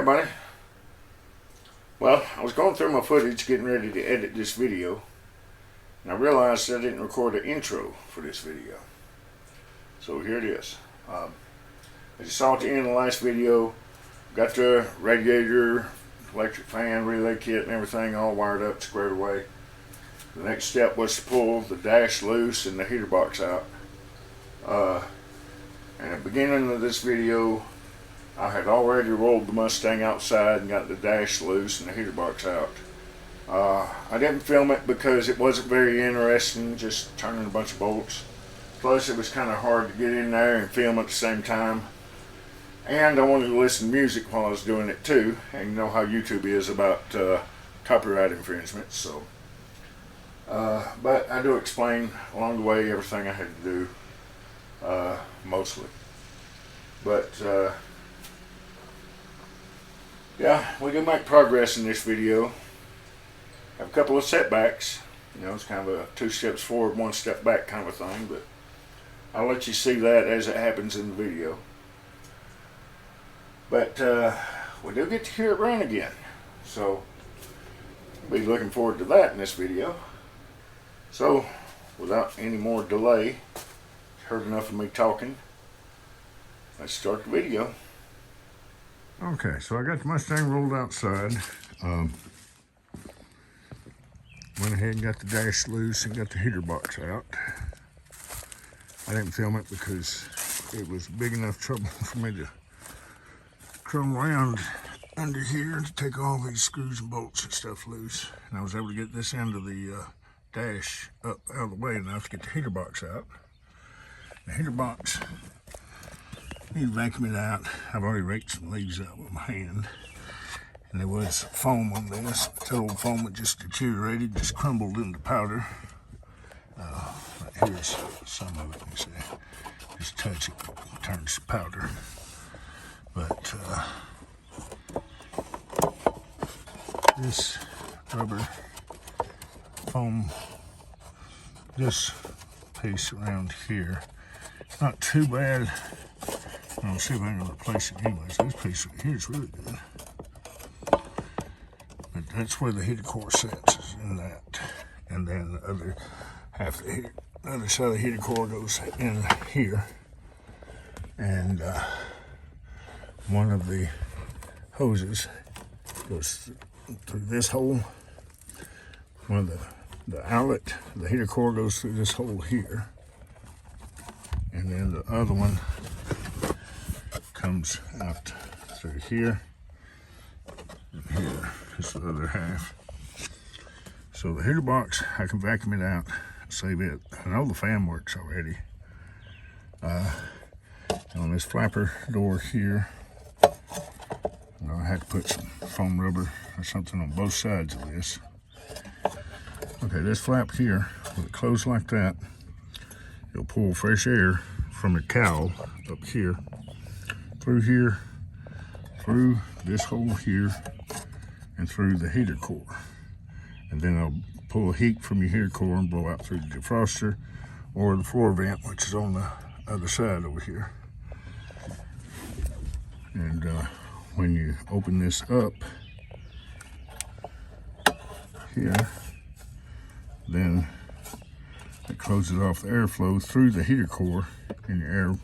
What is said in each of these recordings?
everybody. Well, I was going through my footage getting ready to edit this video, and I realized I didn't record an intro for this video. So here it is. As you saw at the end of the last video, got the radiator, electric fan, relay kit and everything all wired up, squared away. The next step was to pull the dash loose and the heater box out. And at the beginning of this video, I had already rolled the Mustang outside and got the dash loose and the heater box out. I didn't film it because it wasn't very interesting, just turning a bunch of bolts. Plus it was kind of hard to get in there and film at the same time. And I wanted to listen to music while I was doing it too. And you know how YouTube is about copyright infringement. So, but I do explain along the way everything I had to do, mostly. But yeah, we do make progress in this video. Have a couple of setbacks. You know, it's kind of a 2 steps forward, 1 step back kind of a thing. But I'll let you see that as it happens in the video. But we do get to hear it run again. So I'll be looking forward to that in this video. So without any more delay, you've heard enough of me talking. Let's start the video. Okay, so I got the Mustang rolled outside. Went ahead and got the dash loose and got the heater box out. I didn't film it because it was big enough trouble for me to crawl around under here to take all these screws and bolts and stuff loose. And I was able to get this end of the dash up out of the way enough to get the heater box out. The heater box, I need to vacuum it out. I've already raked some leaves out with my hand. And there was foam on this. The old foam had just deteriorated, just crumbled into powder. Here's some of it, you see. Just touch it, turns to powder. But this rubber foam, this piece around here, not too bad. I'll see if I can replace it anyways. This piece right here is really good. But that's where the heater core sits, is in that. And then the other half of the heater, the other side of the heater core goes in here. And one of the hoses goes through this hole. One of the outlet, the heater core goes through this hole here. And then the other one comes out through here and here is the other half. So the heater box, I can vacuum it out, save it. I know the fan works already. On this flapper door here, I had to put some foam rubber or something on both sides of this. Okay, this flap here, with it closed like that, it'll pull fresh air from a cowl up here, through here, through this hole here, and through the heater core. And then I'll pull heat from your heater core and blow out through the defroster or the floor vent, which is on the other side over here. And when you open this up here, then it closes off the airflow through the heater core, and your air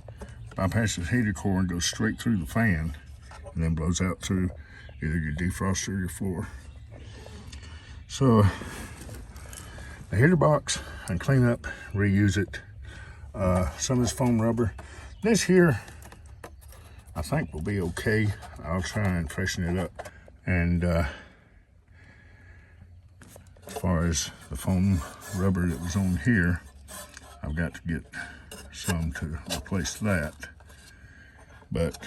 bypasses the heater core and goes straight through the fan, and then blows out through either your defroster or your floor. So the heater box, I can clean up, reuse it. Some of this foam rubber. This here, I think will be okay. I'll try and freshen it up. And as far as the foam rubber that was on here, I've got to get some to replace that. But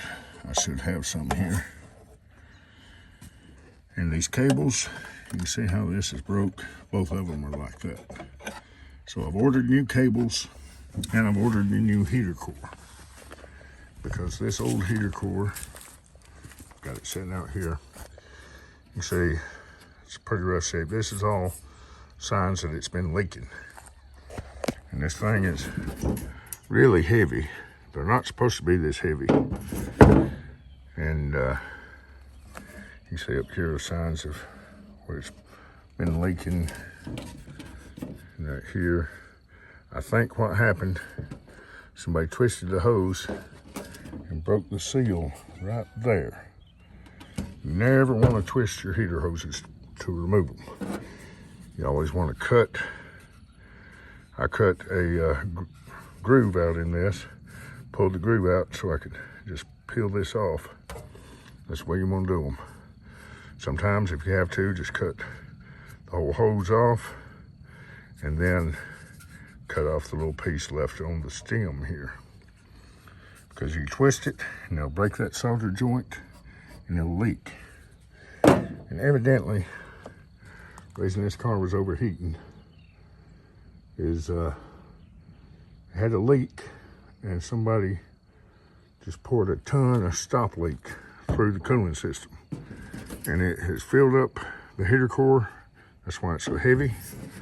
I should have some here. And these cables, you can see how this is broke. Both of them are like that. So I've ordered new cables and I've ordered a new heater core. Because this old heater core, got it sitting out here, you see it's a pretty rough shape. This is all signs that it's been leaking. And this thing is really heavy. They're not supposed to be this heavy. And You see up here the signs of where it's been leaking. And right here, I think what happened, somebody twisted the hose and broke the seal right there. You never want to twist your heater hoses to remove them. You always want to cut. I cut a groove out in this, pulled the groove out so I could just peel this off. That's the way you want to do them. Sometimes if you have to, just cut the whole hose off and then cut off the little piece left on the stem here. Because you twist it and it'll break that solder joint and it'll leak. And evidently, the reason this car was overheating is it had a leak and somebody just poured a ton of stop leak through the cooling system. And it has filled up the heater core. That's why it's so heavy.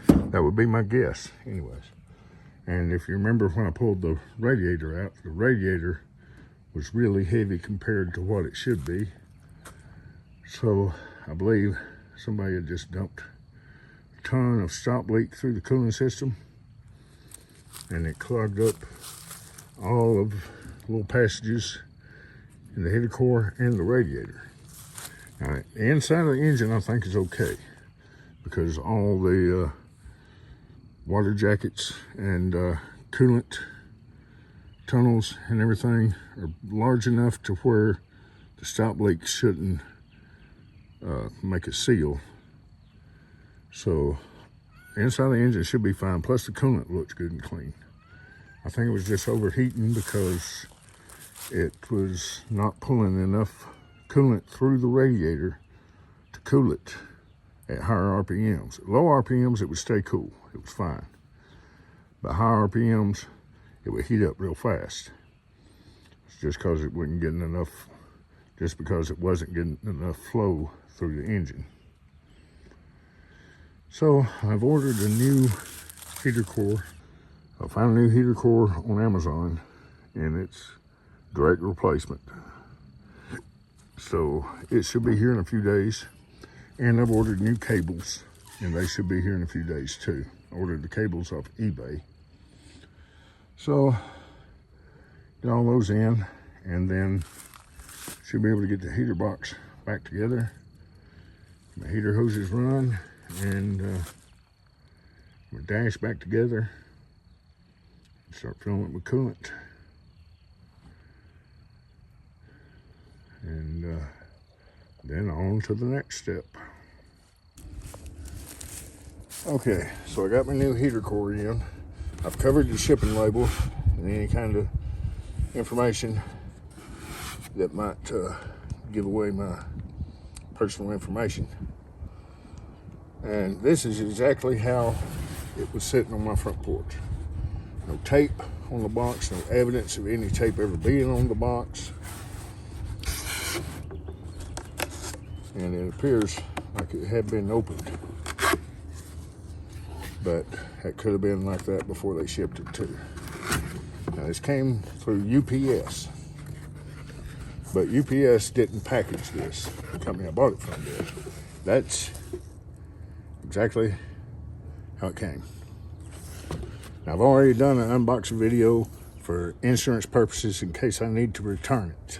That would be my guess anyways. And if you remember when I pulled the radiator out, the radiator was really heavy compared to what it should be. So I believe somebody had just dumped a ton of stop leak through the cooling system and it clogged up all of the little passages in the heater core and the radiator. Now, the inside of the engine I think is okay because all the water jackets and coolant tunnels and everything are large enough to where the stop leak shouldn't make a seal. So inside the engine should be fine, plus the coolant looks good and clean. I think it was just overheating because it was not pulling enough coolant through the radiator to cool it at higher RPMs. At low RPMs it would stay cool, it was fine. But higher RPMs it would heat up real fast. It's just because it wasn't getting enough, just because it wasn't getting enough flow through the engine. So I've ordered a new heater core. I found a new heater core on Amazon and it's direct replacement. So it should be here in a few days. And I've ordered new cables and they should be here in a few days too. I ordered the cables off eBay. So get all those in and then should be able to get the heater box back together. My heater hoses run and my dash back together. Start filling it with coolant. And then on to the next step. Okay, so I got my new heater core in. I've covered the shipping label and any kind of information that might give away my personal information. And this is exactly how it was sitting on my front porch. No tape on the box, no evidence of any tape ever being on the box. And it appears like it had been opened. But it could have been like that before they shipped it too. Now this came through UPS. But UPS didn't package this. The company I bought it from did. That's exactly how it came. Now I've already done an unboxing video for insurance purposes in case I need to return it.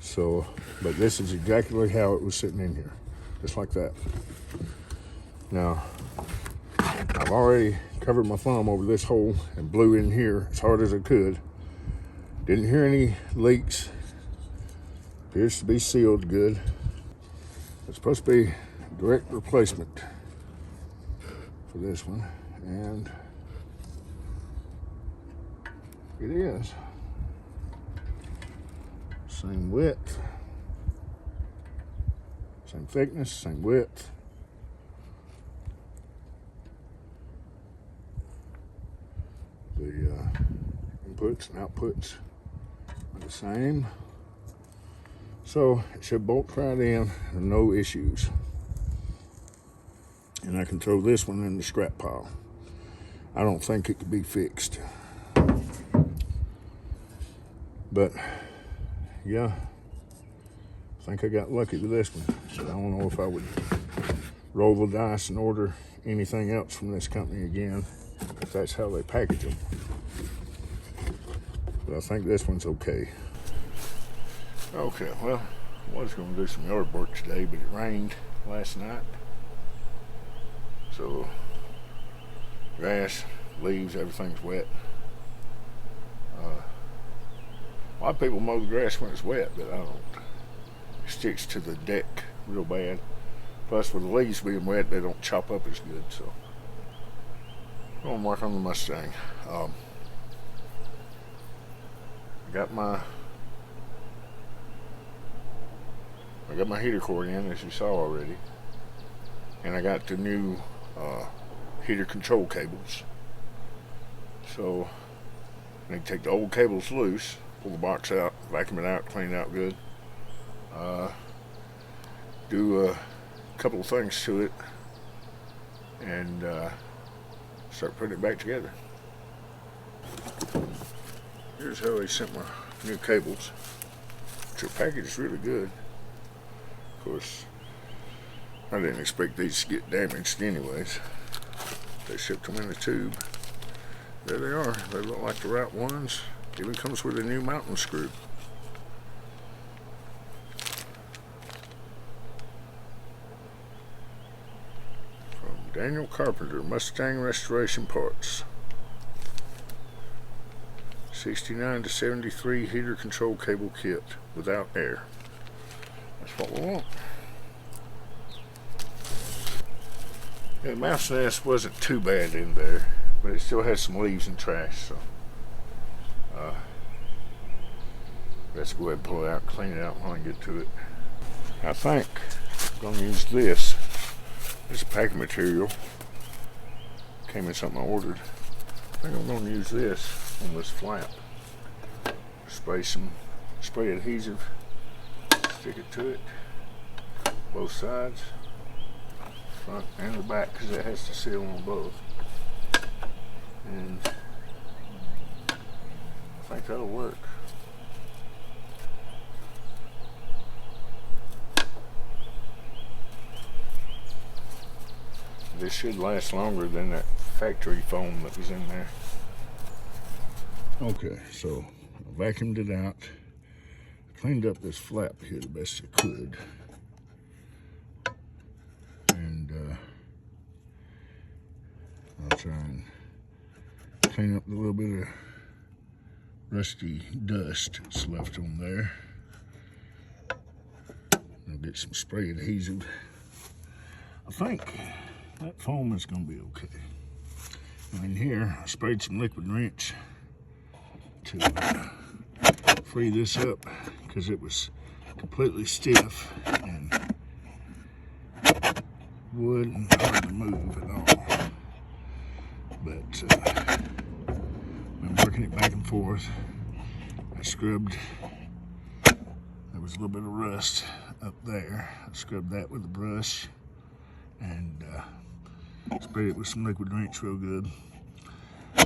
So, but this is exactly how it was sitting in here, just like that. Now, I've already covered my thumb over this hole and blew in here as hard as I could. Didn't hear any leaks. Appears to be sealed good. It's supposed to be direct replacement for this one, and it is. Same width, same thickness, same width. The inputs and outputs are the same. So it should bolt right in and no issues. And I can throw this one in the scrap pile. I don't think it could be fixed. But yeah, I think I got lucky with this one. But I don't know if I would roll the dice and order anything else from this company again, if that's how they package them. But I think this one's okay. Okay, well, I was going to do some yard work today, but it rained last night. So, grass, leaves, everything's wet. A lot of people mow the grass when it's wet, but I don't. It sticks to the deck real bad. Plus, with the leaves being wet, they don't chop up as good. So, I'm going to work on the Mustang. I got my heater cord in, as you saw already, and I got the new heater control cables. So I need to take the old cables loose, pull the box out, vacuum it out, clean it out good, do a couple of things to it, and start putting it back together. Here's how they sent my new cables. The package is really good. Of course, I didn't expect these to get damaged anyways. They shipped them in a tube. There they are. They look like the right ones. Even comes with a new mounting screw. From Daniel Carpenter, Mustang Restoration Parts. 69 to 73 heater control cable kit without air. That's what we want. Yeah, the mouse nest wasn't too bad in there, but it still has some leaves and trash, so let's go ahead and pull it out, clean it out when I get to it. I think I'm going to use this. This packing material came in something I ordered. I think I'm going to use this on this flap. Spray adhesive, stick it to it, both sides, front and the back, because it has to seal on both. And I think that'll work. This should last longer than that factory foam that was in there. Okay, so I vacuumed it out, cleaned up this flap here the best I could, and I'll try and clean up the little bit of rusty dust that's left on there. I'll get some spray adhesive. I think that foam is going to be okay. And in here, I sprayed some liquid wrench to free this up because it was completely stiff and wouldn't hard to move at all. But I'm working it back and forth. I scrubbed. There was a little bit of rust up there. I scrubbed that with a brush and sprayed it with some liquid wrench real good.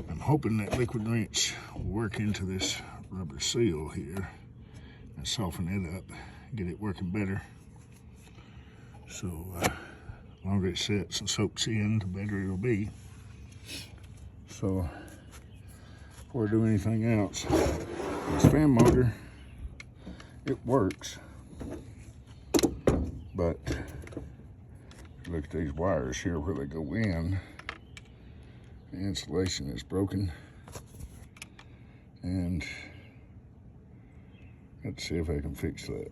I'm hoping that liquid wrench will work into this rubber seal here and soften it up, get it working better. So the longer it sits and soaks in, the better it'll be. So before I do anything else, this fan motor, it works, but look at these wires here where they go in. The insulation is broken, and let's see if I can fix that.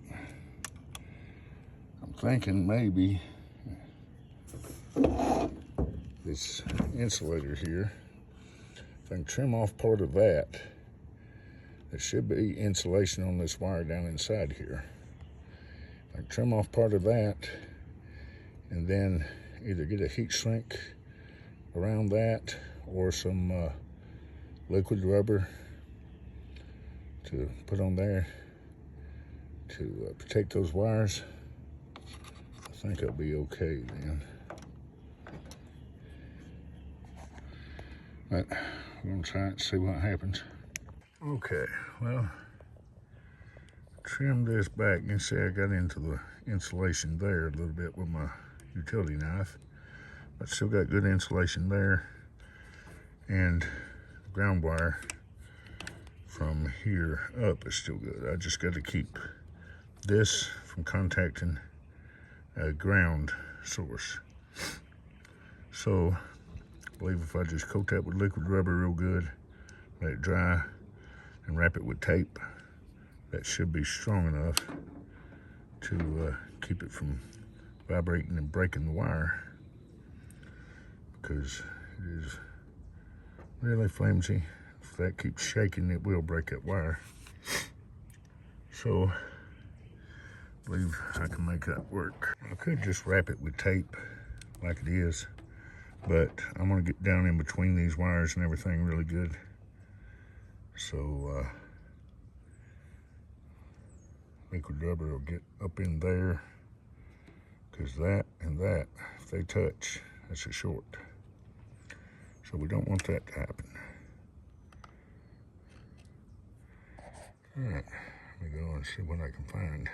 I'm thinking maybe this insulator here, if I can trim off part of that, there should be insulation on this wire down inside here. If I can trim off part of that and then either get a heat shrink around that or some liquid rubber to put on there to protect those wires, I think I'll be okay then. But I'm gonna try it and see what happens. Okay, well, trim this back. You can see I got into the insulation there a little bit with my utility knife, but still got good insulation there. And the ground wire from here up is still good. I just got to keep this from contacting a ground source. So I believe if I just coat that with liquid rubber real good, let it dry, and wrap it with tape, that should be strong enough to keep it from vibrating and breaking the wire, because it is really flimsy. If that keeps shaking, it will break that wire. So I believe I can make that work. I could just wrap it with tape like it is, but I'm gonna get down in between these wires and everything really good. So liquid rubber will get up in there, because that and that, if they touch, that's a short. So we don't want that to happen. All right, let me go and see what I can find.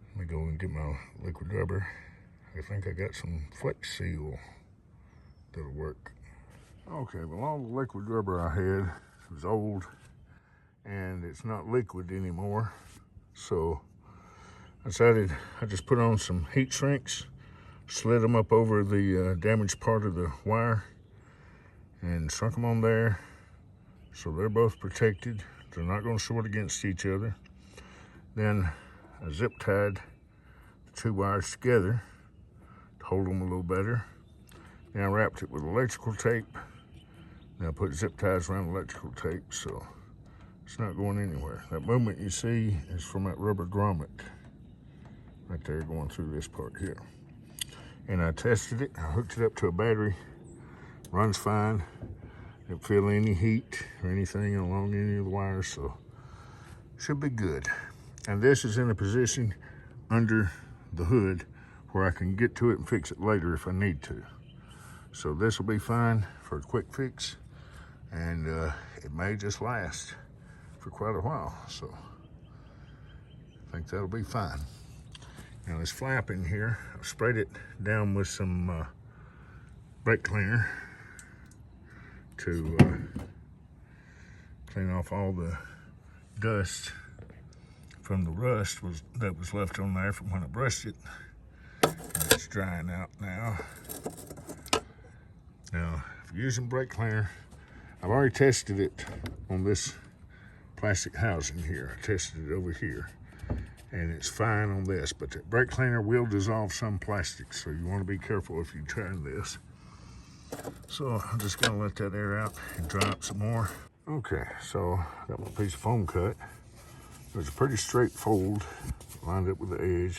Let me go and get my liquid rubber. I think I got some Flex Seal that'll work. Okay, well, all the liquid rubber I had was old and it's not liquid anymore. So I decided I just put on some heat shrinks, slid them up over the damaged part of the wire, and sunk them on there. So they're both protected. They're not going to short against each other. Then I zip tied the two wires together to hold them a little better. Then I wrapped it with electrical tape. Then I put zip ties around electrical tape, so it's not going anywhere. That movement you see is from that rubber grommet right there going through this part here. And I tested it. I hooked it up to a battery. Runs fine. Didn't feel any heat or anything along any of the wires, so should be good. And this is in a position under the hood where I can get to it and fix it later if I need to. So this will be fine for a quick fix, and it may just last for quite a while. So I think that'll be fine. Now this flap in here, I've sprayed it down with some brake cleaner to clean off all the dust from the rust that was left on there from when I brushed it. And it's drying out now. Now, if you're using brake cleaner, I've already tested it on this plastic housing here. I tested it over here, and it's fine on this, but the brake cleaner will dissolve some plastics, so you want to be careful if you try this. So I'm just gonna let that air out and dry up some more. Okay, so I got my piece of foam cut. It was a pretty straight fold, lined up with the edge.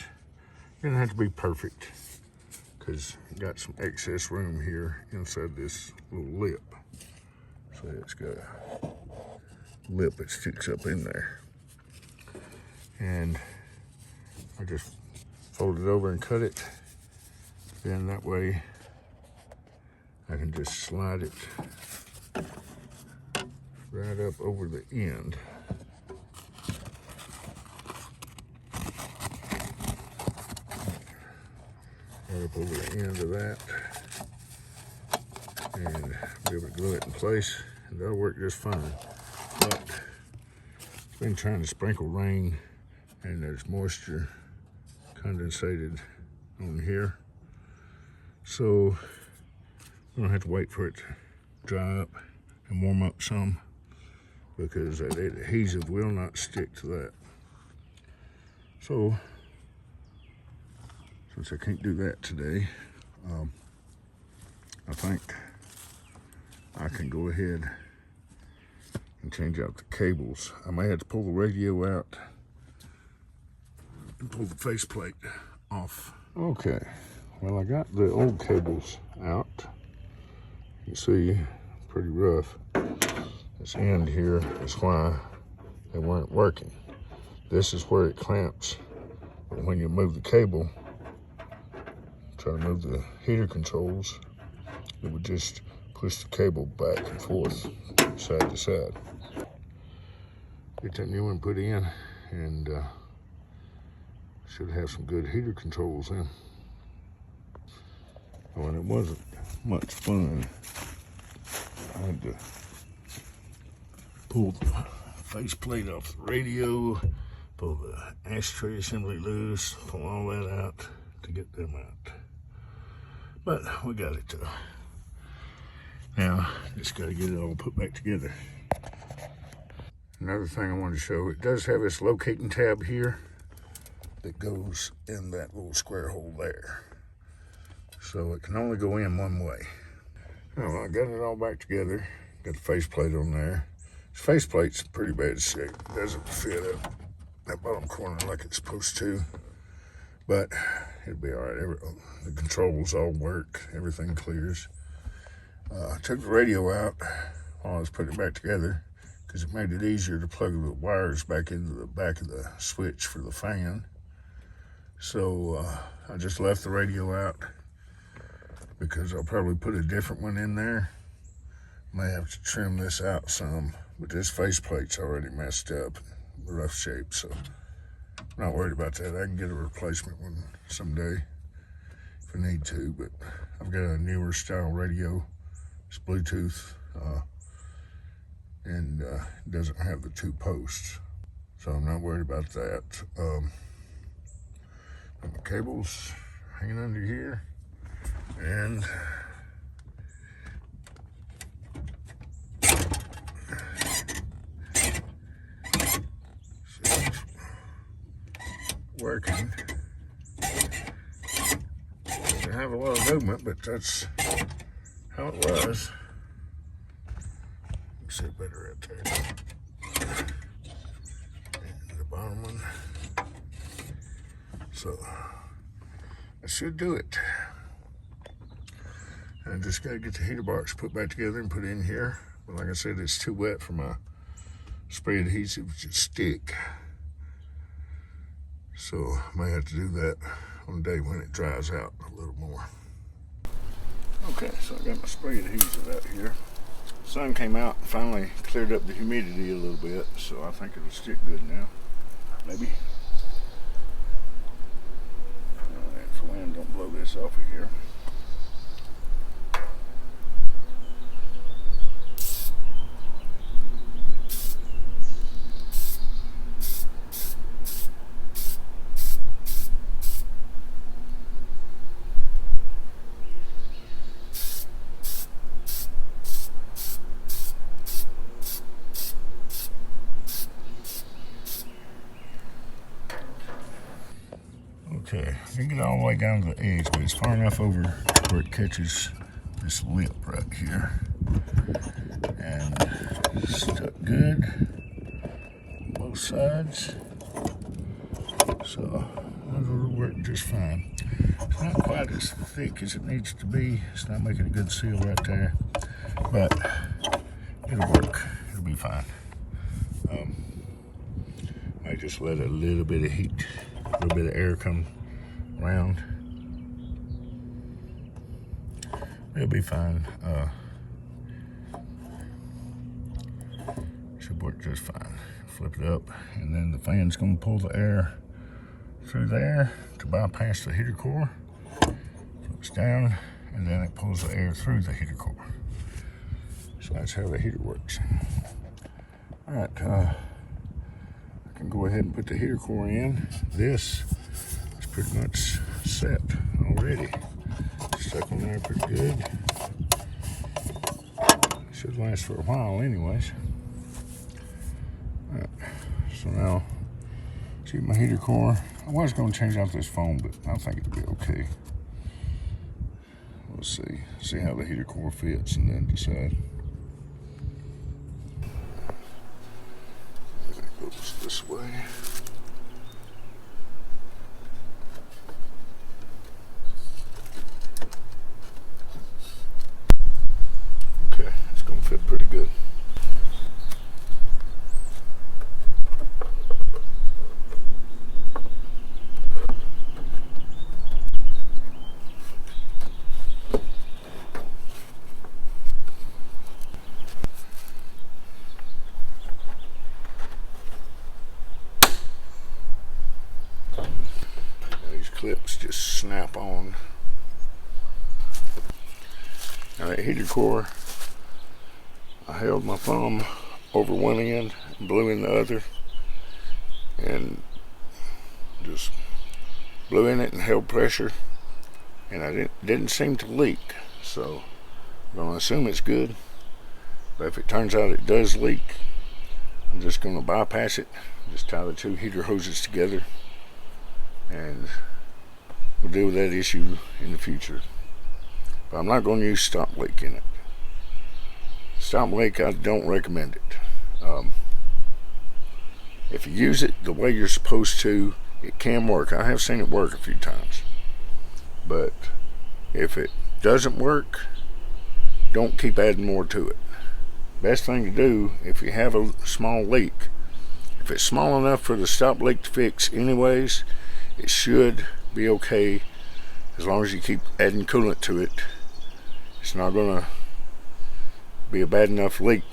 It didn't have to be perfect, because you got some excess room here inside this little lip. So it's got a lip that sticks up in there. And I just fold it over and cut it. Then that way I can just slide it right up over the end. Right up over the end of that. And be able to glue it in place. And that'll work just fine. But it's been trying to sprinkle rain, and there's moisture condensated on here. So I'm gonna have to wait for it to dry up and warm up some, because that adhesive will not stick to that. So since I can't do that today, I think I can go ahead and change out the cables. I may have to pull the radio out and pull the faceplate off. Okay, well, I got the old cables out. You can see, pretty rough. This end here is why they weren't working. This is where it clamps. But when you move the cable, try to move the heater controls, it would just push the cable back and forth, side to side. get that new one put in, and should have some good heater controls in. Oh, and it wasn't much fun. I had to pull the faceplate off the radio, pull the ashtray assembly loose, pull all that out to get them out. But we got it though. Now, just got to get it all put back together. Another thing I wanted to show, it does have this locating tab here that goes in that little square hole there. So it can only go in one way. Now, I got it all back together. Got the faceplate on there. This faceplate's in pretty bad shape. It doesn't fit up that bottom corner like it's supposed to. But it'll be all right. The controls all work. Everything clears. I took the radio out while I was putting it back together because it made it easier to plug the wires back into the back of the switch for the fan. So I just left the radio out because I'll probably put a different one in there. May have to trim this out some, but this faceplate's already messed up, rough shape, so I'm not worried about that. I can get a replacement one someday if I need to, but I've got a newer style radio. It's Bluetooth, and it doesn't have the 2 posts, so I'm not worried about that. The cable's hanging under here, and working. Doesn't have a lot of movement, but that's how it was. You can see it better right there. And the bottom one. So I should do it. I just gotta get the heater box put back together and put it in here. But like I said, it's too wet for my spray adhesive to stick. So I may have to do that on a day when it dries out a little more. Okay, so I got my spray adhesive out here. The sun came out and finally cleared up the humidity a little bit, so I think it'll stick good now. Maybe. If the wind don't blow this off of here. Okay, I can get all the way down to the edge, but it's far enough over where it catches this lip right here. And stuck good on both sides. So that'll work just fine. It's not quite as thick as it needs to be. It's not making a good seal right there, but it'll work. It'll be fine. Might just let a little bit of heat, a little bit of air come around. It'll be fine. Should work just fine. Flip it up, and then the fan's gonna pull the air through there to bypass the heater core. Flips down, and then it pulls the air through the heater core. So that's how the heater works. All right, I can go ahead and put the heater core in. This is pretty much set already. Stuck on there pretty good. Should last for a while anyways. All right, so now, see my heater core. I was going to change out this foam, but I think it'll be okay. We'll see how the heater core fits and then decide. It goes this way. Okay, it's going to fit pretty good. top on. Now that heater core, I held my thumb over one end and blew in the other, and just blew in it and held pressure, and I didn't seem to leak. So I'm gonna assume it's good. But if it turns out it does leak, I'm just gonna bypass it. Just tie the two heater hoses together, and we'll deal with that issue in the future. But I'm not gonna use stop leak in it. Stop leak, I don't recommend it. If you use it the way you're supposed to, it can work. I have seen it work a few times. But if it doesn't work, don't keep adding more to it. Best thing to do, if you have a small leak, if it's small enough for the stop leak to fix anyways, it should be okay as long as you keep adding coolant to it. It's not gonna be a bad enough leak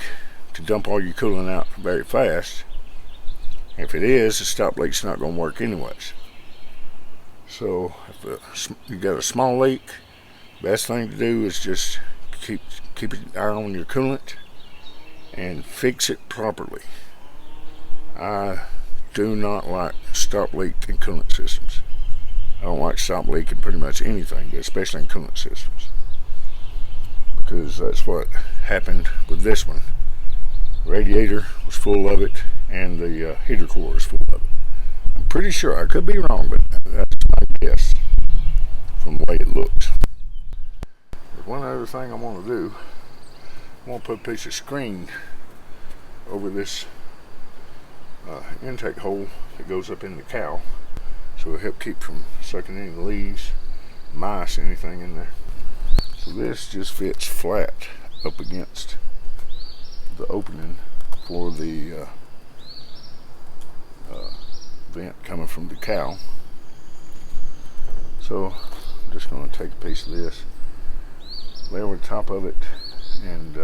to dump all your coolant out very fast. If it is, the stop leak's not going to work anyways. So if you got a small leak, best thing to do is just keep an eye on your coolant and fix it properly. I do not like stop leak in coolant systems. I don't like stop leak in pretty much anything, but especially in coolant systems, because that's what happened with this one. The radiator was full of it, and the heater core is full of it. I'm pretty sure, I could be wrong, but that's my guess from the way it looks. But one other thing I want to do, I want to put a piece of screen over this intake hole that goes up in the cow, so it'll help keep from sucking any leaves, mice, anything in there. So this just fits flat up against the opening for the vent coming from the cow. So I'm just going to take a piece of this, lay over the top of it, and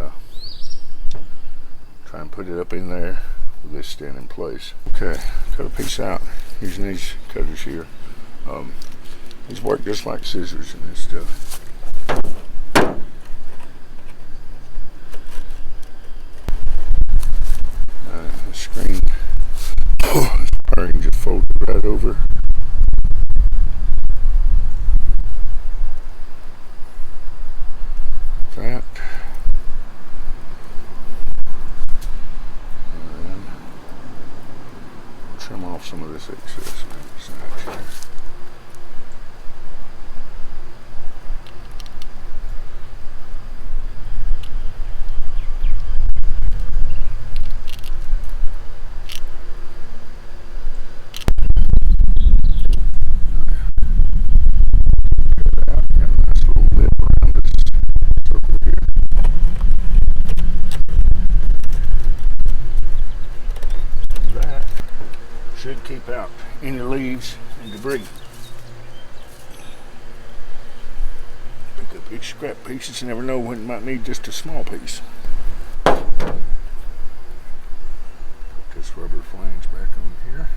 try and put it up in there with this stand in place. Okay, cut a piece out using these cutters here. These work just like scissors and this stuff. The screen, this wiring just folded right over. That. And then trim off some of this excess on the side here. Should keep out any leaves and debris. Pick up each scrap pieces, you never know when you might need just a small piece. Put this rubber flange back on here.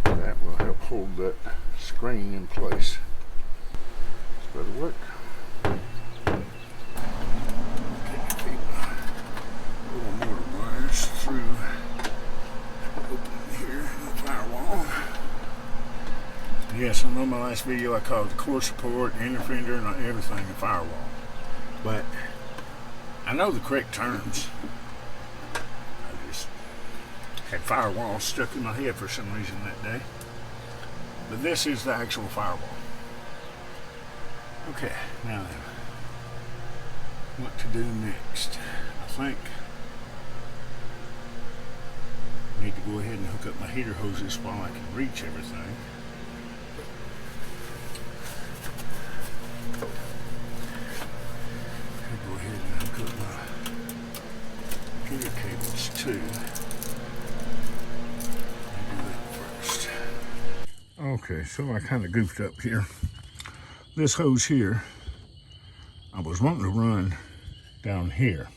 That will help hold that screen in place. This better work. Through opening here in the firewall. Yes, I know my last video I called the core support, inner fender, and everything a firewall, but I know the correct terms. I just had firewall stuck in my head for some reason that day. But this is the actual firewall. Okay, now then, what to do next? I think I need to go ahead and hook up my heater hoses while I can reach everything. I'll go ahead and hook up my heater cables too. I'll do that first. Okay, so I kind of goofed up here. This hose here, I was wanting to run down here,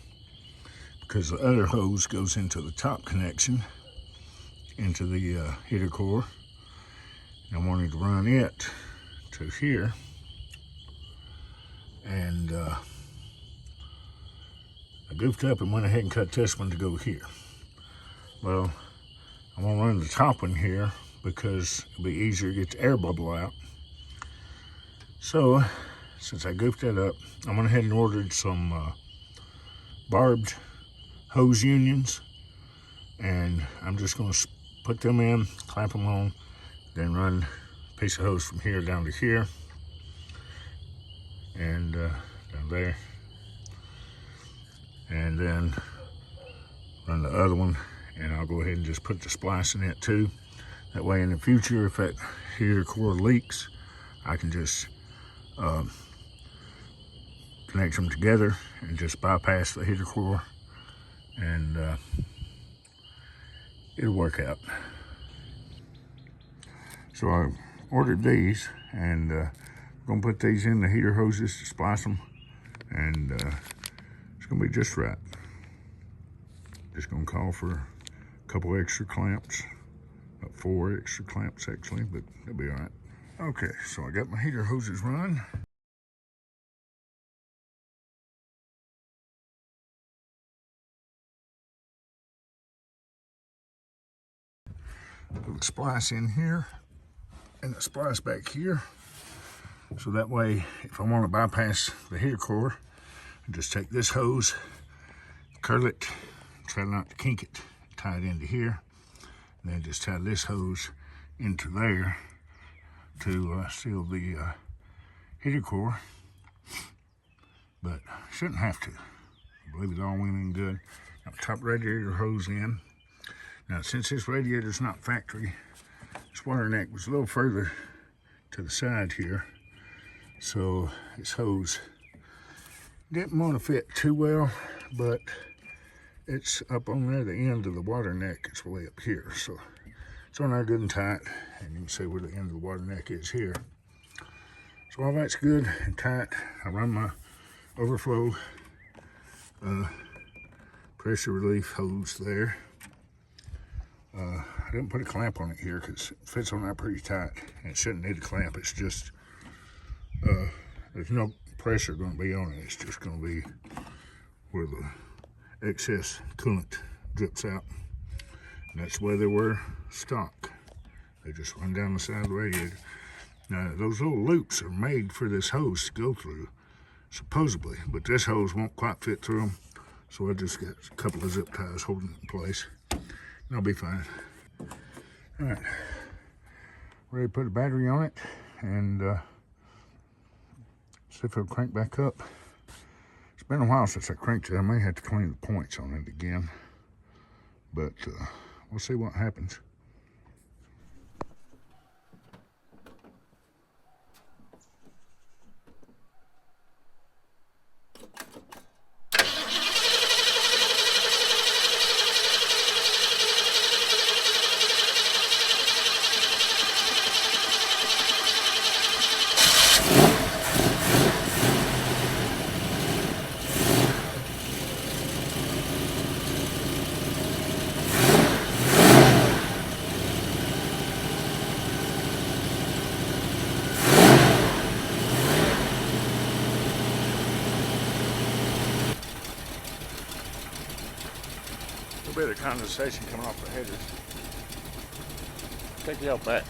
because the other hose goes into the top connection, into the heater core. And I wanted to run it to here, and I goofed up and went ahead and cut this one to go here. Well, I'm gonna run the top one here because it'll be easier to get the air bubble out. So, since I goofed that up, I went ahead and ordered some barbed hose unions, and I'm just gonna put them in, clamp them on, then run a piece of hose from here down to here, and down there, and then run the other one, and I'll go ahead and just put the splice in it too. That way in the future, if that heater core leaks, I can just connect them together and just bypass the heater core, and it'll work out. So I ordered these, and I'm gonna put these in the heater hoses to splice them, and it's gonna be just right. Just gonna call for a couple extra clamps, about 4 extra clamps actually, but they'll be all right. Okay, so I got my heater hoses run. Put the splice in here and the splice back here, so that way if I want to bypass the heater core, I just take this hose, curl it, try not to kink it, tie it into here, and then just tie this hose into there to seal the heater core, but shouldn't have to. I believe it all went in good. Got the top radiator hose in. Now, since this radiator's not factory, this water neck was a little further to the side here, so this hose didn't want to fit too well, but it's up on there, the end of the water neck is way up here, so it's on there good and tight, and you can see where the end of the water neck is here. So all that's good and tight. I run my overflow pressure relief hose there. I didn't put a clamp on it here because it fits on that pretty tight, and it shouldn't need a clamp. It's just, there's no pressure going to be on it. It's just going to be where the excess coolant drips out. And that's the way they were stock. They just run down the side of the radiator. Now, those little loops are made for this hose to go through, supposedly, but this hose won't quite fit through them. So I just got a couple of zip ties holding it in place. I'll be fine. All right, ready to put a battery on it and see if it'll crank back up. It's been a while since I cranked it. I may have to clean the points on it again, but we'll see what happens. A bit of condensation coming off the headers. Take the out back.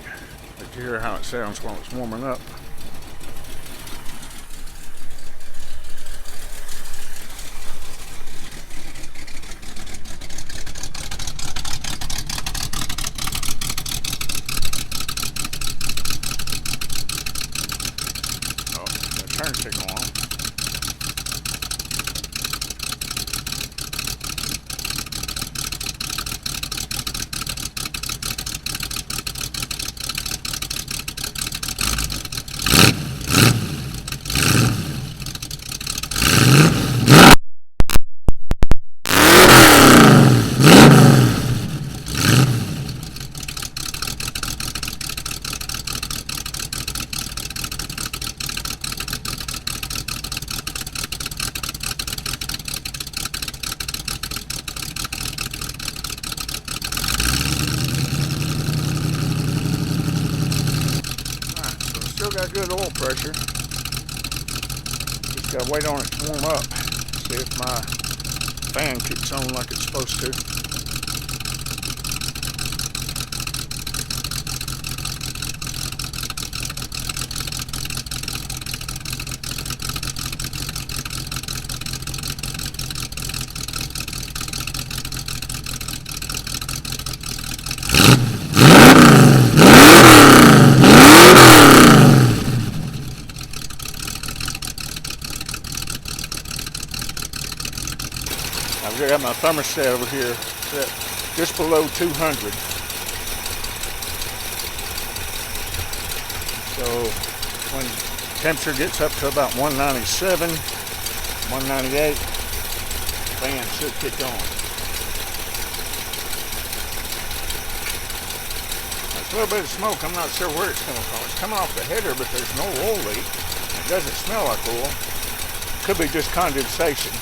You can hear how it sounds while it's warming up. Oh, that turn signal on. got good oil pressure. Just gotta wait on it to warm up. See if my fan kicks on like it's supposed to. I've got my thermostat over here set just below 200. So when temperature gets up to about 197, 198, fan should kick on. There's a little bit of smoke. I'm not sure where it's coming from. It's coming off the header, but there's no oil leak. It doesn't smell like oil. Could be just condensation.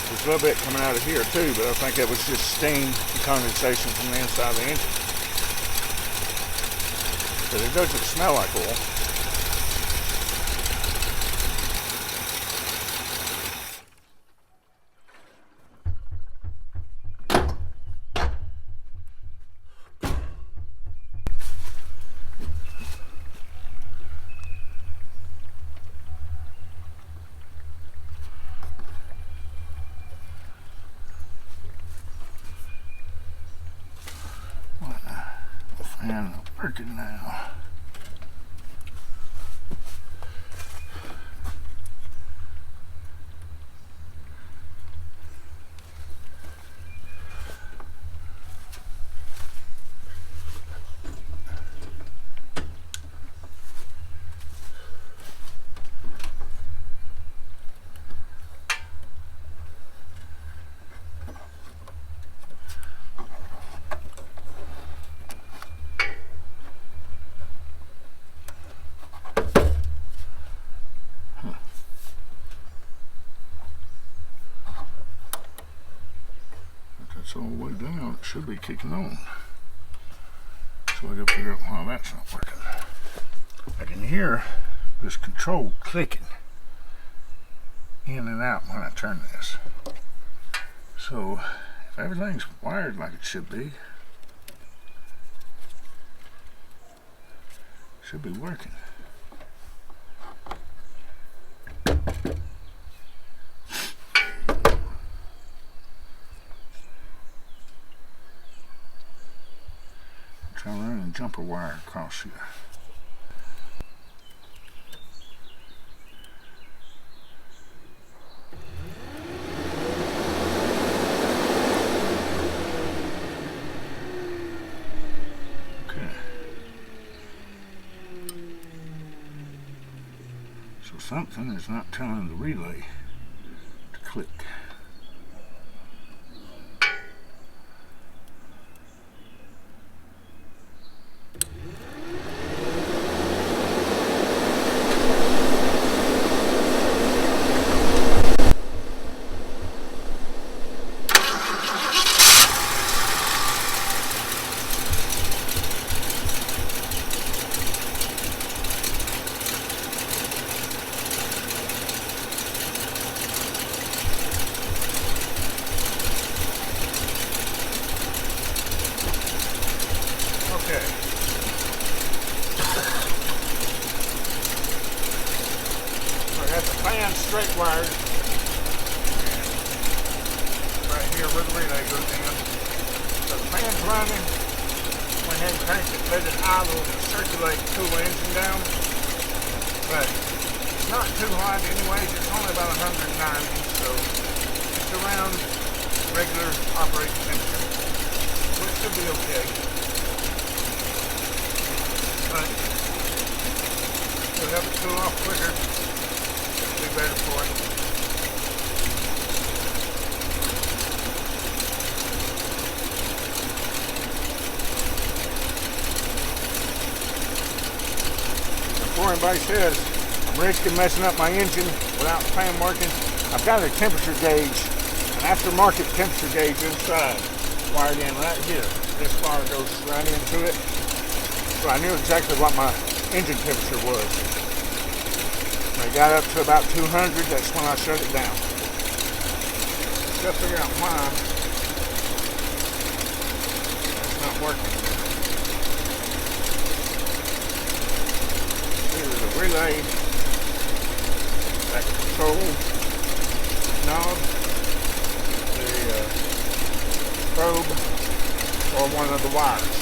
There's a little bit coming out of here too, but I think it was just steam and condensation from the inside of the engine. But it doesn't smell like oil. The fan is working now. It's all the way down. It should be kicking on. So I gotta figure out why that's not working. I can hear this control clicking in and out when I turn this. So if everything's wired like it should be working. Try running a jumper wire across here. Okay. So something is not telling the relay to click. Okay. I got the fan straight wired. And right here where the relay goes in. So the fan's running. Went ahead and cranked it, let it idle and circulate to cool the engine down. But it's not too hot anyways. It's only about 190, so it's around regular operating temperature, which should be okay. But it'll help it cool off quicker. It'll be better for it. Before anybody says I'm risking messing up my engine without the fan working, I've got a temperature gauge, an aftermarket temperature gauge inside, wired in right here. This wire goes right into it. So I knew exactly what my engine temperature was. When it got up to about 200, that's when I shut it down. Got to figure out why it's not working. Here's the relay, back control knob, the probe, or one of the wires.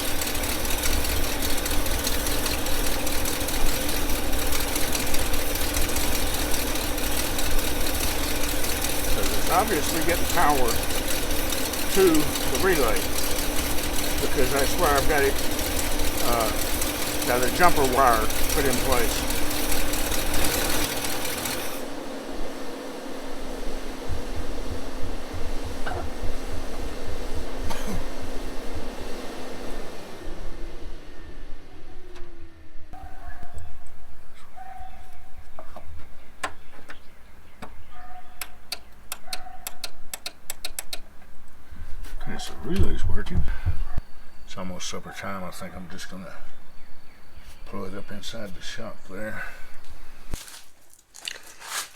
So it's obviously getting power to the relay, because that's where I've got it, got a jumper wire put in place. Okay, so the relay's working. It's almost supper time. I think I'm just gonna pull it up inside the shop there.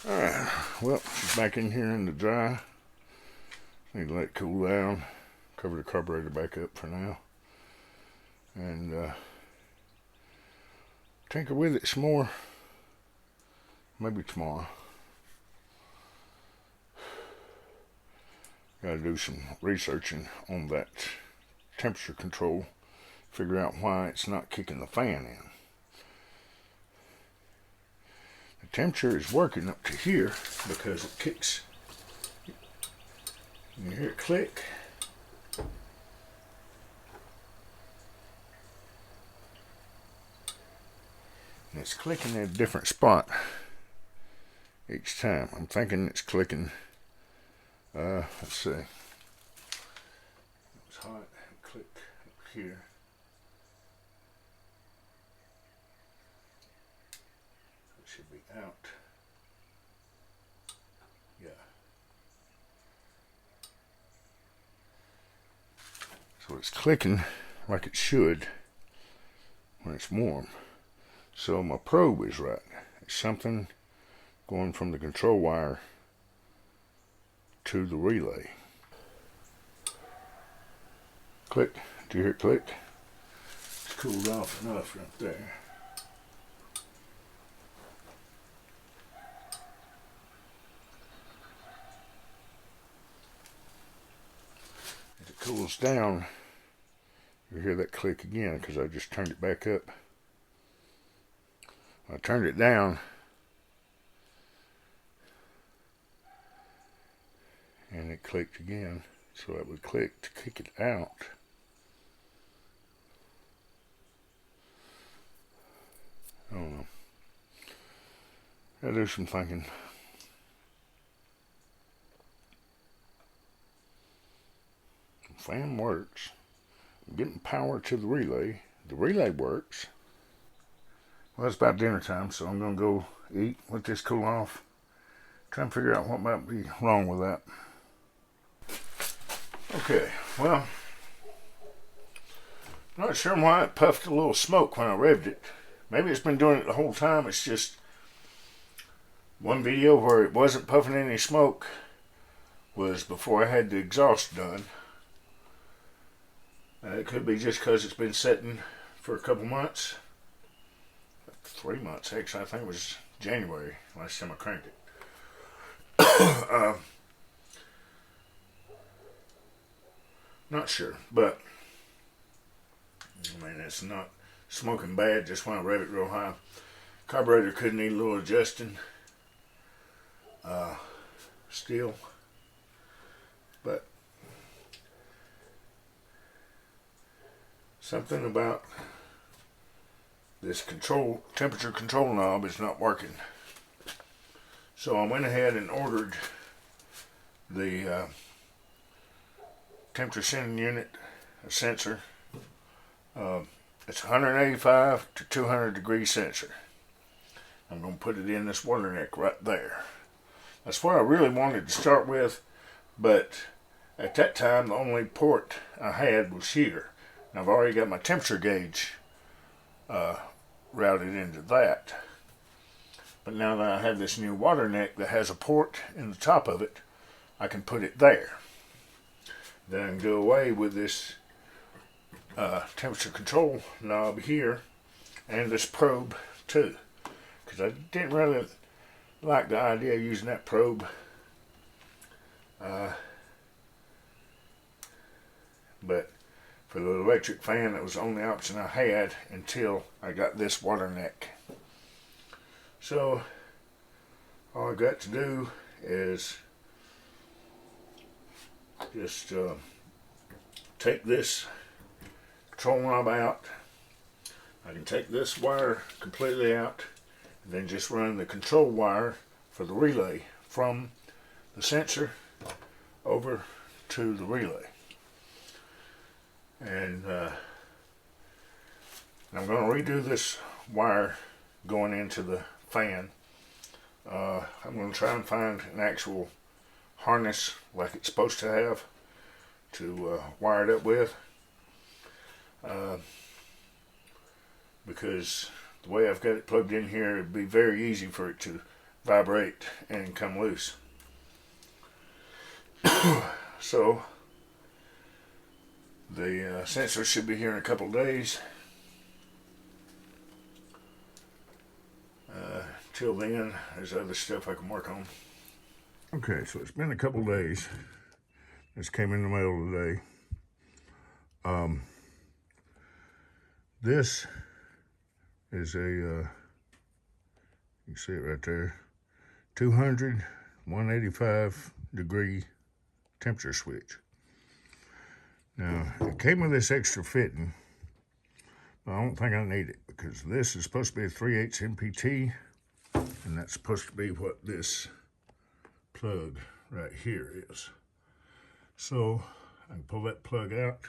Alright, well, she's back in here in the dry. Need to let it cool down. Cover the carburetor back up for now. And tinker with it some more. Maybe tomorrow. Got to do some researching on that temperature control. Figure out why it's not kicking the fan in. The temperature is working up to here because it kicks. You hear it click. And it's clicking at a different spot each time. I'm thinking it's clicking. Let's see. It was hot. It clicked up here. It should be out. Yeah. So it's clicking like it should when it's warm. So my probe is right. It's something going from the control wire to the relay. Click. Do you hear it click? It's cooled off enough right there. As it cools down, you hear that click again because I just turned it back up. I turned it down. And it clicked again, so it would click to kick it out. I don't know. Gotta do some thinking. The fan works. I'm getting power to the relay. The relay works. Well, it's about dinner time, so I'm gonna go eat, let this cool off. Try and figure out what might be wrong with that. Okay, well, not sure why it puffed a little smoke when I revved it. Maybe it's been doing it the whole time. It's just one video where it wasn't puffing any smoke was before I had the exhaust done. It could be just because it's been sitting for a couple months. 3 months, actually. I think it was January last time I cranked it. Not sure, but I mean, it's not smoking bad just when I rev it real high. Carburetor could need a little adjusting still, but something about this temperature control knob is not working. So I went ahead and ordered the temperature sensing unit, a sensor. It's 185 to 200 degree sensor. I'm going to put it in this water neck right there. That's what I really wanted to start with, but at that time the only port I had was here. And I've already got my temperature gauge routed into that. But now that I have this new water neck that has a port in the top of it, I can put it there. Then I can go away with this temperature control knob here and this probe too, because I didn't really like the idea of using that probe. But for the electric fan, that was the only option I had until I got this water neck. So all I got to do is just take this control knob out. I can take this wire completely out and then just run the control wire for the relay from the sensor over to the relay. And I'm going to redo this wire going into the fan. I'm going to try and find an actual harness like it's supposed to have to wire it up with, because the way I've got it plugged in here, it'd be very easy for it to vibrate and come loose. So the sensor should be here in a couple of days. Till then, there's other stuff I can work on. Okay, so it's been a couple of days. This came in the mail today. This is a, you can see it right there, 200, 185 degree temperature switch. Now, it came with this extra fitting, but I don't think I need it, because this is supposed to be a 3/8 MPT, and that's supposed to be what this plug right here is. So I can pull that plug out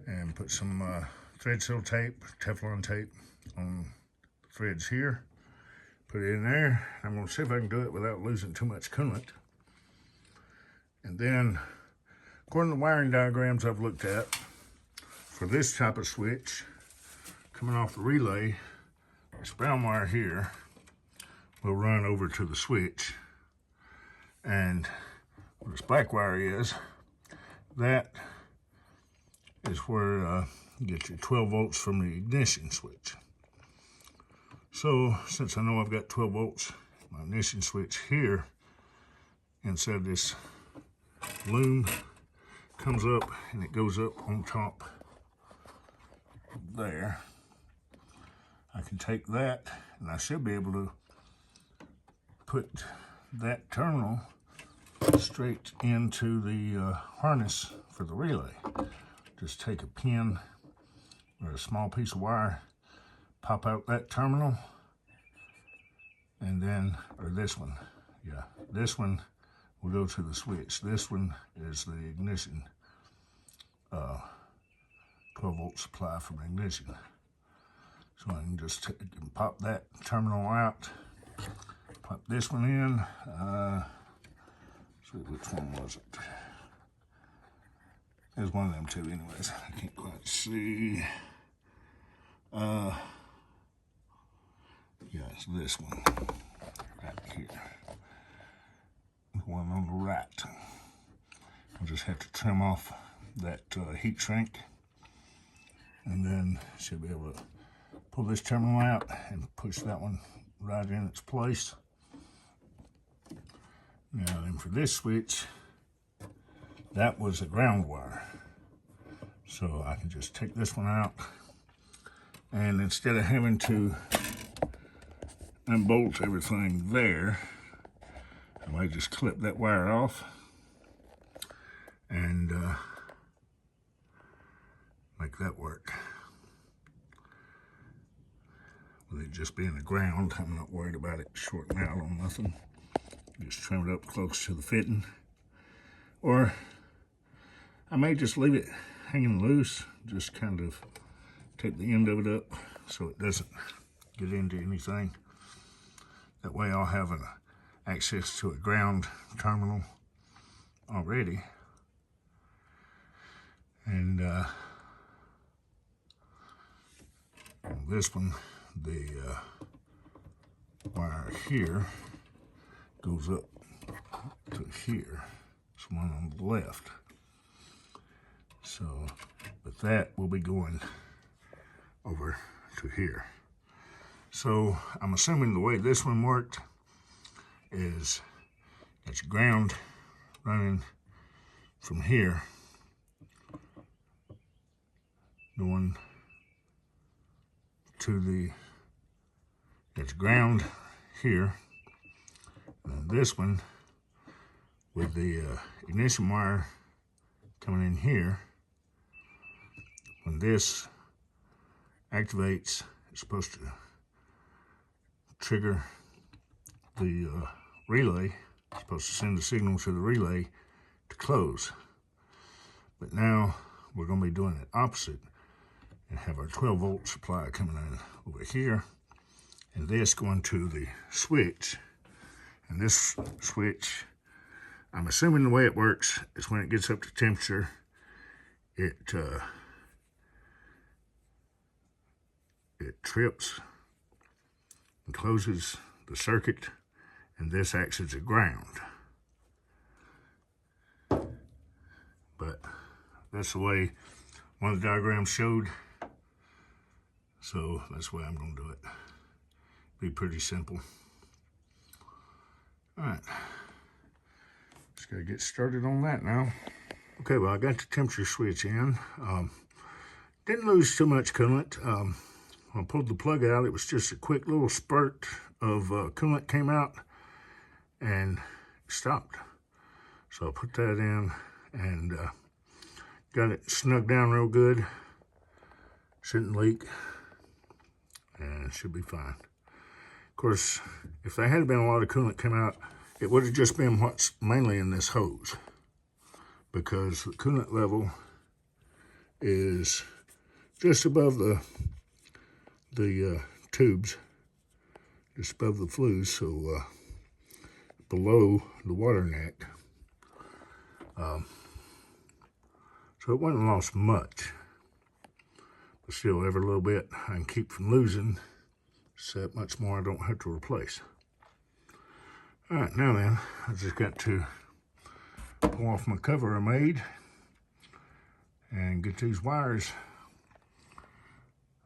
and put some thread seal tape, Teflon tape on the threads here, put it in there. I'm going to see if I can do it without losing too much coolant. And then, according to the wiring diagrams I've looked at, for this type of switch, coming off the relay, this brown wire here will run over to the switch, and where this black wire is, that is where you get your 12 volts from the ignition switch. So since I know I've got 12 volts, my ignition switch here inside of this loom comes up and it goes up on top there. I can take that and I should be able to put that terminal straight into the harness for the relay. Just take a pin or a small piece of wire, pop out that terminal, and then, or this one, yeah, this one will go to the switch. This one is the ignition 12 volt supply from ignition. So I can just pop that terminal out, pop this one in. See which one was it? It was one of them two anyways. I can't quite see. Yeah, it's this one right here. The one on the right. I'll just have to trim off that heat shrink, and then should be able to pull this terminal out and push that one right in its place. Now then, for this switch, that was a ground wire. So I can just take this one out, and instead of having to unbolt everything there, I might just clip that wire off and make that work. With it just being the ground, I'm not worried about it shorting out on nothing. Just trim it up close to the fitting. Or I may just leave it hanging loose, just kind of take the end of it up so it doesn't get into anything. That way I'll have access to a ground terminal already. And And this one, the wire here goes up to here. It's one on the left. So, but that will be going over to here. So I'm assuming the way this one worked is it's ground running from here, going to the, it's ground here, and this one with the ignition wire coming in here. When this activates, it's supposed to trigger the relay. It's supposed to send a signal to the relay to close. But now we're going to be doing it opposite and have our 12-volt supply coming in over here, and this going to the switch. And this switch, I'm assuming the way it works is when it gets up to temperature, it trips and closes the circuit, and this acts as a ground. But that's the way one of the diagrams showed, so that's the way I'm going to do it. Be pretty simple. All right, just got to get started on that now. Okay, well, I got the temperature switch in. Didn't lose too much coolant. When I pulled the plug out, it was just a quick little spurt of coolant came out and stopped. So I put that in and got it snugged down real good. Shouldn't leak, and it should be fine. Of course, if there had been a lot of coolant come out, it would have just been what's mainly in this hose, because the coolant level is just above the tubes, just above the flues, so below the water neck. So it wasn't lost much, but still every little bit I can keep from losing, so that much more I don't have to replace. All right, now then, I just got to pull off my cover I made and get these wires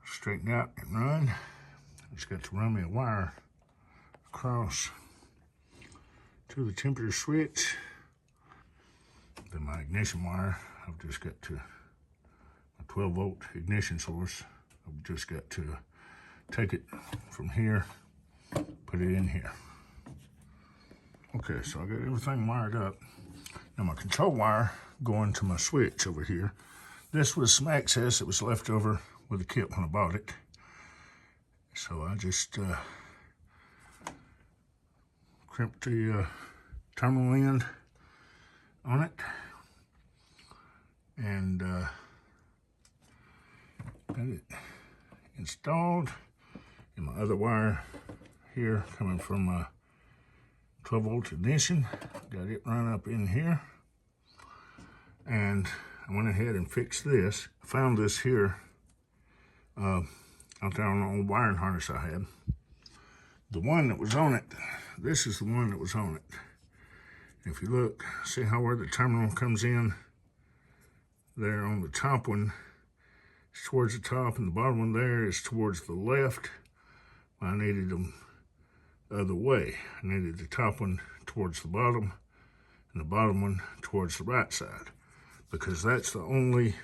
straightened out and run. I just got to run me a wire across to the temperature switch. Then my ignition wire, I've just got to, a 12-volt ignition source, I've just got to take it from here, put it in here. Okay, so I got everything wired up. Now my control wire going to my switch over here. This was some excess that was left over with the kit when I bought it. So I just crimped the terminal end on it and got it installed. And my other wire here coming from my 12-volt ignition, got it run up in here. And I went ahead and fixed this. I found this here out there on the old wiring harness I had. The one that was on it, this is the one that was on it. If you look, see how where the terminal comes in there on the top one, it's towards the top, and the bottom one there is towards the left. I needed them the other way. I needed the top one towards the bottom and the bottom one towards the right side, because that's the only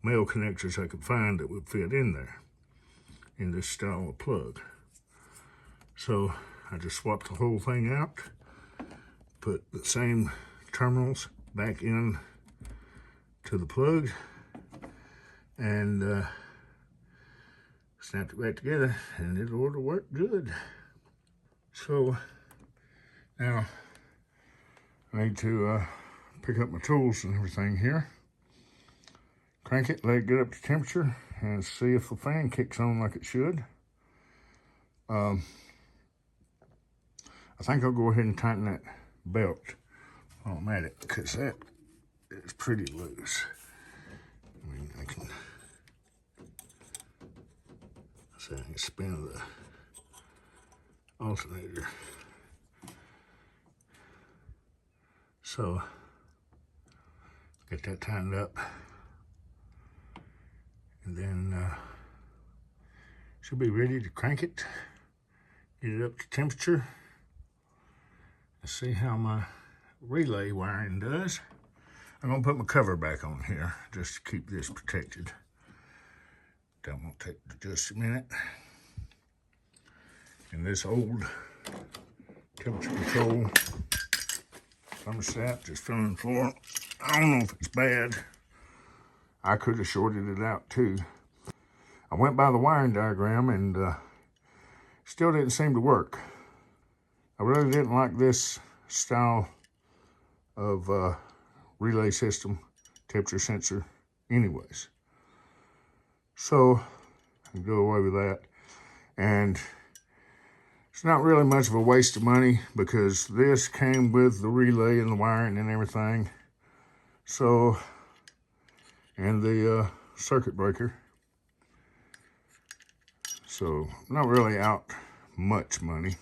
male connectors I could find that would fit in there in this style of plug. So I just swapped the whole thing out, put the same terminals back in to the plug, and snapped it back together, and it ought to work good. So now I need to pick up my tools and everything here, crank it, let it get up to temperature, and see if the fan kicks on like it should. I think I'll go ahead and tighten that belt while I'm at it, because that is pretty loose. I mean, I can setting the spin of the alternator. So get that tightened up, and then should be ready to crank it, get it up to temperature, and see how my relay wiring does. I'm gonna put my cover back on here just to keep this protected. That won't take just a minute. And this old temperature control thermostat just fell on the floor. I don't know if it's bad. I could have shorted it out too. I went by the wiring diagram and still didn't seem to work. I really didn't like this style of relay system, temperature sensor anyways. So I go away with that. And it's not really much of a waste of money because this came with the relay and the wiring and everything. So, and the circuit breaker. So not really out much money.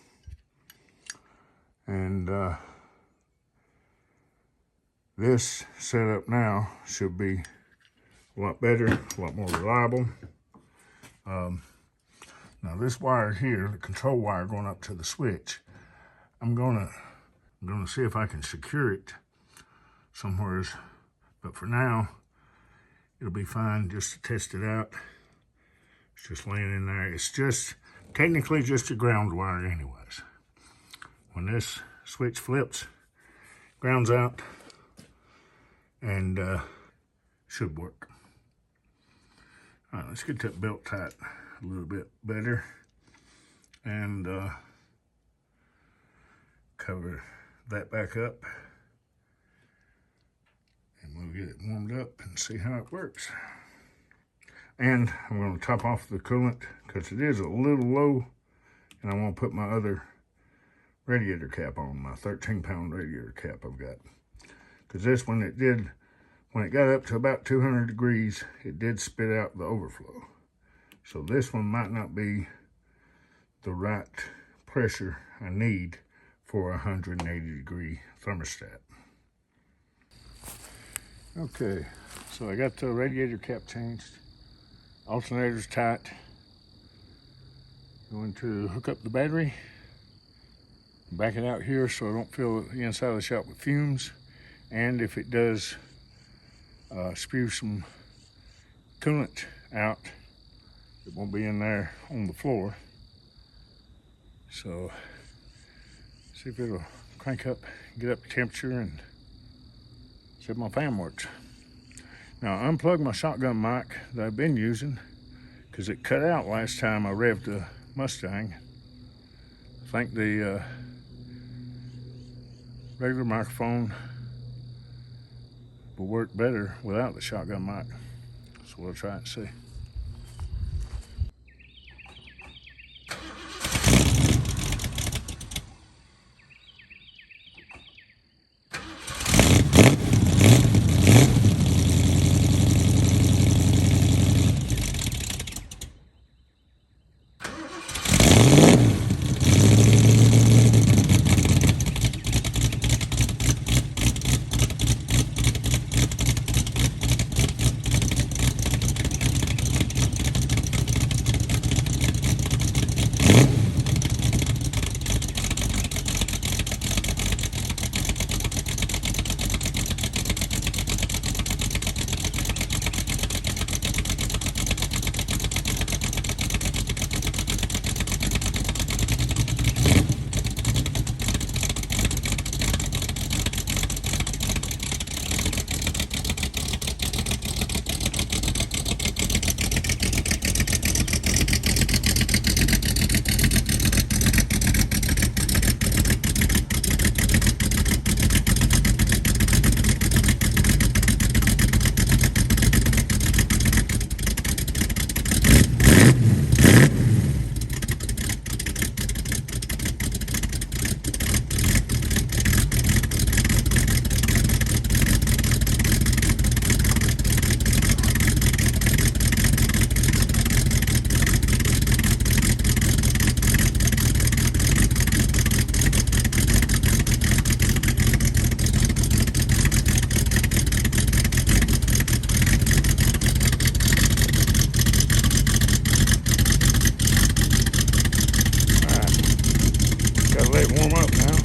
And this setup now should be a lot better, a lot more reliable. Now this wire here, the control wire going up to the switch, I'm gonna see if I can secure it somewhere. But for now, it'll be fine just to test it out. It's just laying in there. It's just technically just a ground wire anyways. When this switch flips, grounds out, and should work. All right, let's get that belt tight a little bit better and cover that back up, and we'll get it warmed up and see how it works. And I'm going to top off the coolant because it is a little low, and I want to put my other radiator cap on, my 13-pound radiator cap I've got. Because this one, when it got up to about 200 degrees, it did spit out the overflow. So this one might not be the right pressure I need for a 180-degree thermostat. Okay, so I got the radiator cap changed. Alternator's tight. Going to hook up the battery. Back it out here so I don't fill the inside of the shop with fumes. And if it does spew some coolant out, it won't be in there on the floor. So see if it'll crank up, get up to temperature, and see if my fan works. Now I unplugged my shotgun mic that I've been using because it cut out last time I revved the Mustang. I think the regular microphone will work better without the shotgun mic. So we'll try and see. let it warm up now.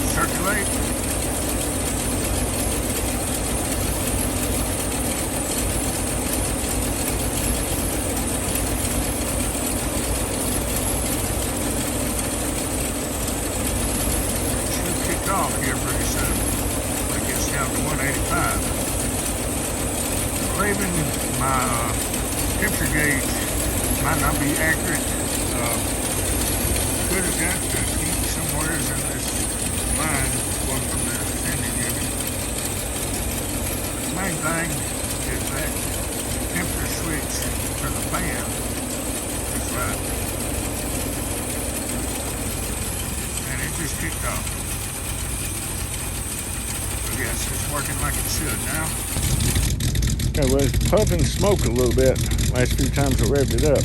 Circulate. Should kick off here pretty soon when it gets down to 185. Craving my temperature gauge might not be accurate. Could have got to heat somewhere in this line, one from the engine unit. The main thing is that temperature switch for the fan is right. And it just kicked off. So yes, it's working like it should now. Okay, well, it's puffing smoke a little bit last few times I revved it up.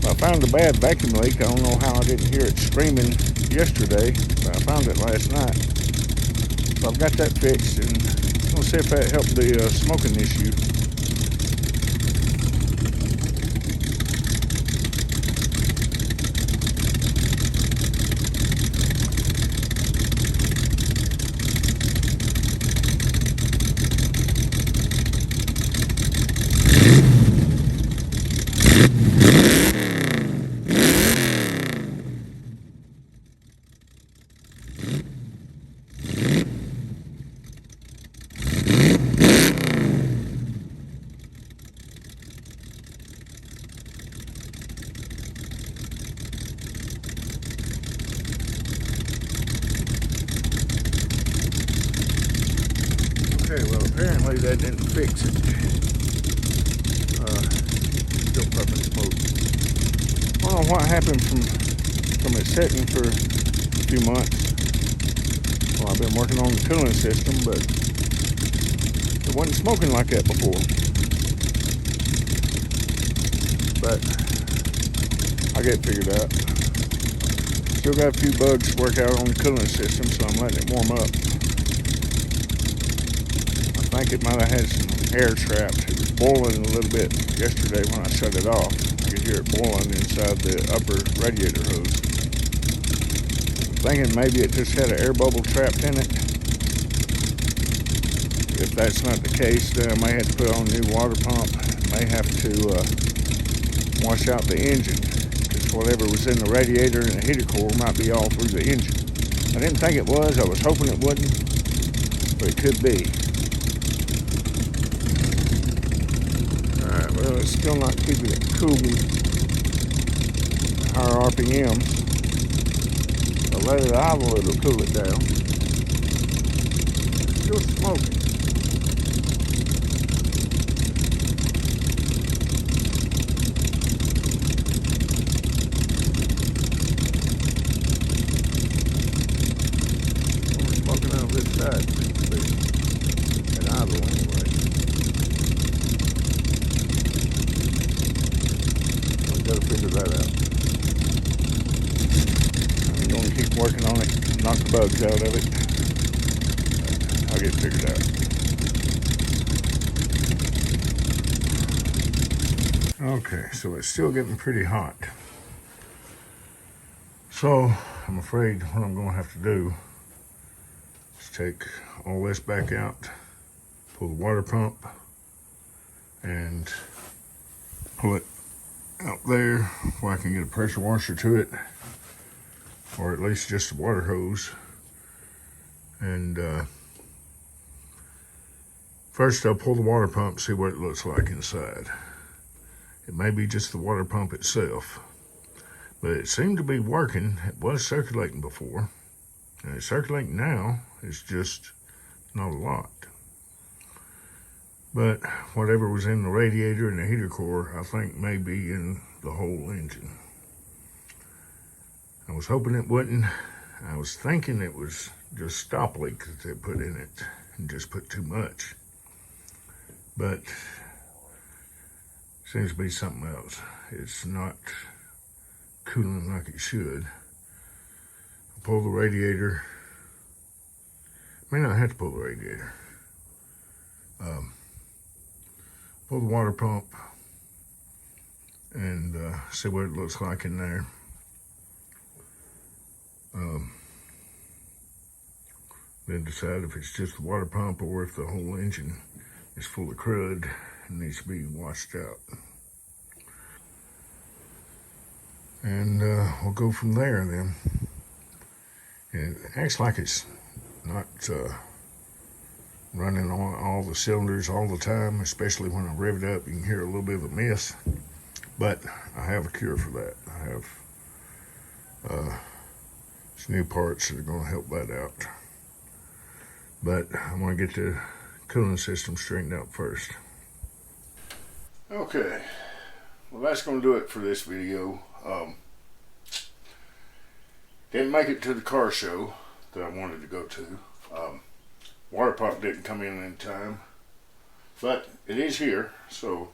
I found a bad vacuum leak. I don't know how I didn't hear it screaming yesterday, but I found it last night. So I've got that fixed, and we'll see if that helped the smoking issue. Okay, well, apparently that didn't fix it. Still puffing smoke. I don't know what happened from it setting for a few months. Well, I've been working on the cooling system, but it wasn't smoking like that before. But I'll get it figured out. Still got a few bugs to work out on the cooling system, so I'm letting it warm up. I think it might have had some air trapped. It was boiling a little bit yesterday when I shut it off. I could hear it boiling inside the upper radiator hose. I'm thinking maybe it just had an air bubble trapped in it. If that's not the case, then I may have to put on a new water pump. May have to wash out the engine, because whatever was in the radiator and the heater core might be all through the engine. I didn't think it was. I was hoping it wouldn't, but it could be. Well, it's still not keeping it cool. Higher RPM. So let it idle, it'll cool it down. It's still smoking. We're smoking out of this side. At idle anyway. Gotta figure that out. I'm going to keep working on it, knock the bugs out of it. I'll get it figured out. Okay, so it's still getting pretty hot. So I'm afraid what I'm going to have to do is take all this back out, pull the water pump, and pull it out there where I can get a pressure washer to it, or at least just a water hose, and First, I'll pull the water pump, see what it looks like inside. It may be just the water pump itself, but it seemed to be working. It was circulating before, and it's circulating now. It's just not a lot. But whatever was in the radiator and the heater core, I think may be in the whole engine. I was hoping it wouldn't. I was thinking it was just stop leak that they put in it and just put too much. But seems to be something else. It's not cooling like it should. I pull the radiator. May not have to pull the radiator. Pull the water pump and see what it looks like in there. Then decide if it's just the water pump or if the whole engine is full of crud and needs to be washed out. And we'll go from there then. And it acts like it's not running on all the cylinders all the time, especially when I rev it up. You can hear a little bit of a miss, but I have a cure for that. I have some new parts that are going to help that out. But I want to get the cooling system straightened out first. Okay, well that's going to do it for this video. Didn't make it to the car show that I wanted to go to. Water pump didn't come in time, but it is here. So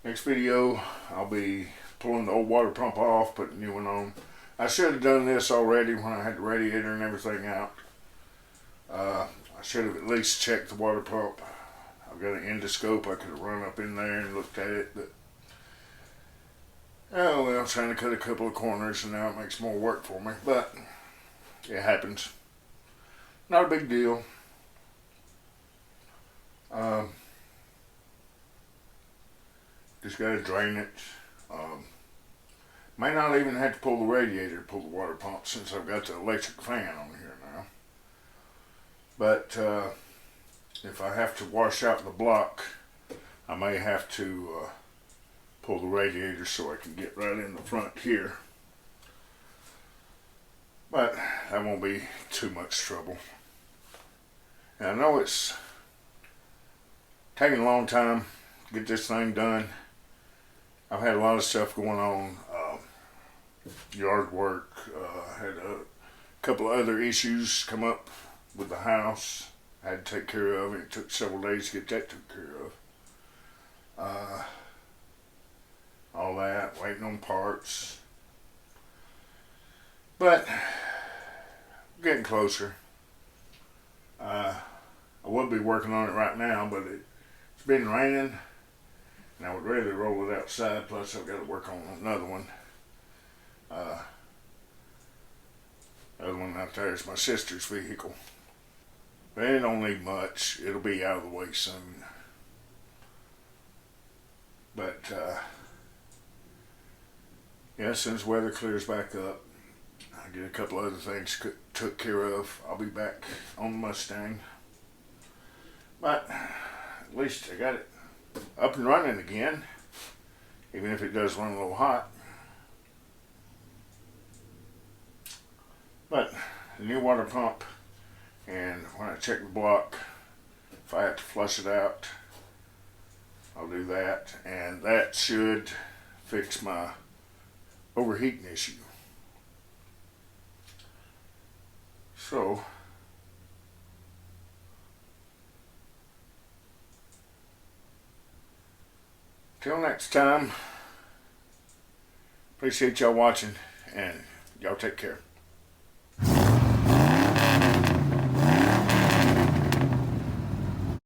next video I'll be pulling the old water pump off, putting the new one on. I should have done this already when I had the radiator and everything out. I should have at least checked the water pump. I've got an endoscope. I could have run up in there and looked at it, but oh well, I'm trying to cut a couple of corners and now it makes more work for me, but it happens. Not a big deal. Just got to drain it. May not even have to pull the radiator to pull the water pump since I've got the electric fan on here now. But if I have to wash out the block, I may have to pull the radiator so I can get right in the front here. But that won't be too much trouble. And I know it's taking a long time to get this thing done. I've had a lot of stuff going on. Yard work. Had a couple of other issues come up with the house. I had to take care of. It took several days to get that taken care of. All that, waiting on parts. But getting closer. I would be working on it right now, but it's been raining, and I would rather roll it outside. Plus, I've got to work on another one. The other one out there is my sister's vehicle. But it don't need much. It'll be out of the way soon. But yeah, as soon as weather clears back up, I get a couple other things took care of. I'll be back on the Mustang. But at least I got it up and running again, even if it does run a little hot. But the new water pump, and when I check the block, if I have to flush it out, I'll do that, and that should fix my overheating issue. So till next time, appreciate y'all watching, and y'all take care.